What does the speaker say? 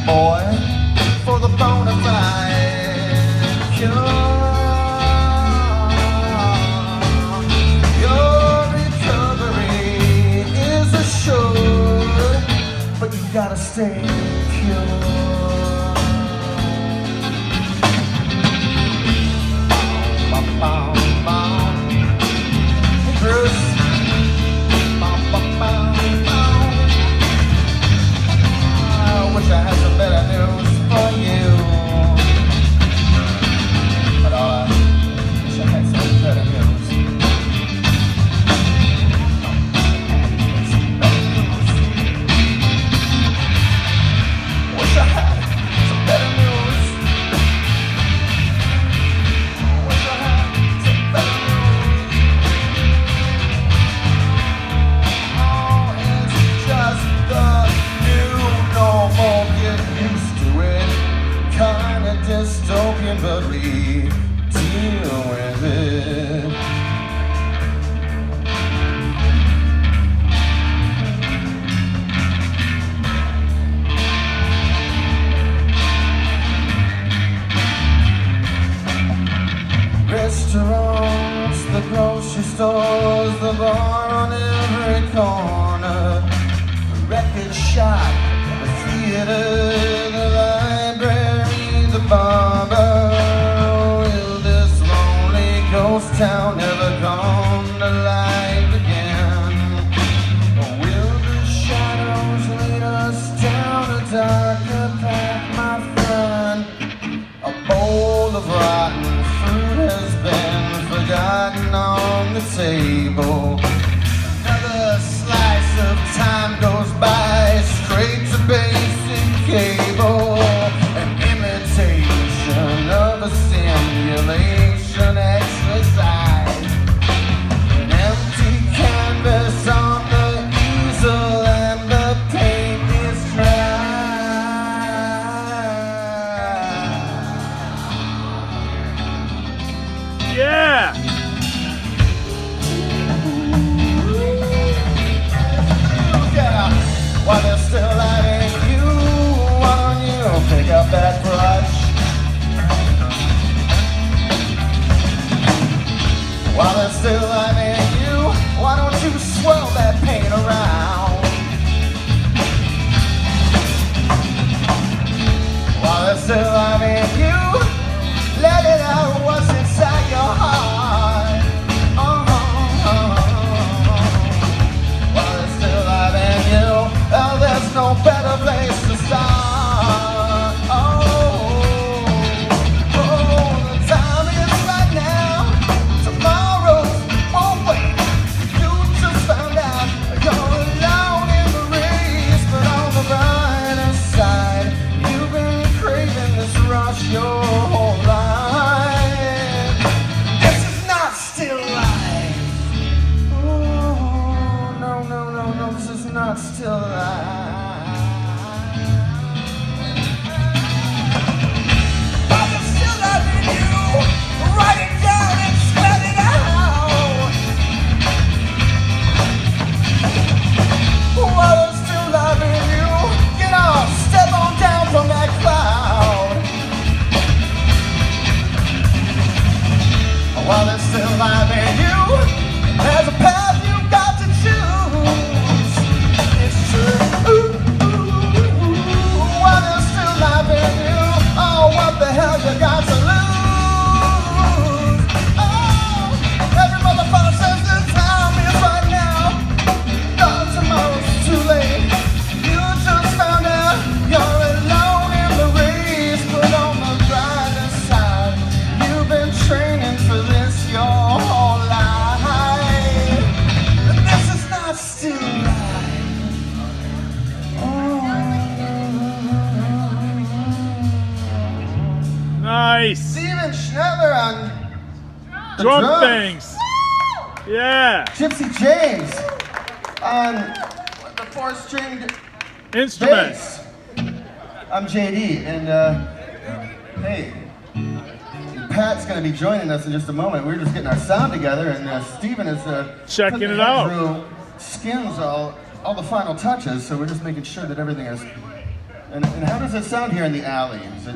boy, for the bona fide cure. Your recovery is assured, but you gotta stay pure. Hey Bruce. I wish I had some better news for you, but I wish I had some better news. Wish I had some better news. Wish I had some better news. Oh, it's just the new normal. Get used to it. Kinda dystopian, but we deal with it. Restaurants, the grocery stores, the bar on every corner, the record shop, the theater, the library, the barber. Will this lonely ghost town ever come to life again? Or will the shadows lead us down a darker path, my friend? A bowl of rotten fruit has been forgotten on the table. Another slice of time goes by, straight to basic cable. An imitation of a simulation exercise. An empty canvas on the easel and the paint is dry. Yeah! While they're still lighting you, why don't you pick up that brush? While they're still lighting you, why don't you swirl that paint around? While they're still lighting you, let it out what's inside your heart. While they're still lighting you, oh, there's no better place to start. The time is right now. Tomorrow won't wait. You just found out you're alone in the race, but on the brighter side, you've been craving this rush your whole life. This is not still life. Oh, no, this is not still life. But it's still loving you. Write it down and spell it out. While it's still loving you, get off, step on down from that cloud. While it's still loving you, there's a path you've got to choose. It's true. While it's still loving you, oh, what the hell you got to lose? Oh, every motherfucker says the time is right now. No, tomorrow's too late. You just found out you're alone in the race, but on the brighter side, you've been training for this your whole life. And this is not still life. Nice! Steven Schneller on the Drum drums. things! Yeah! Gypsy James on the 4-stringed Instruments! bass. I'm JD, and hey, Pat's going to be joining us in just a moment. We're just getting our sound together, and Steven is Checking putting it out. through skins all the final touches, so we're just making sure that everything is And how does it sound here in the alley? Is it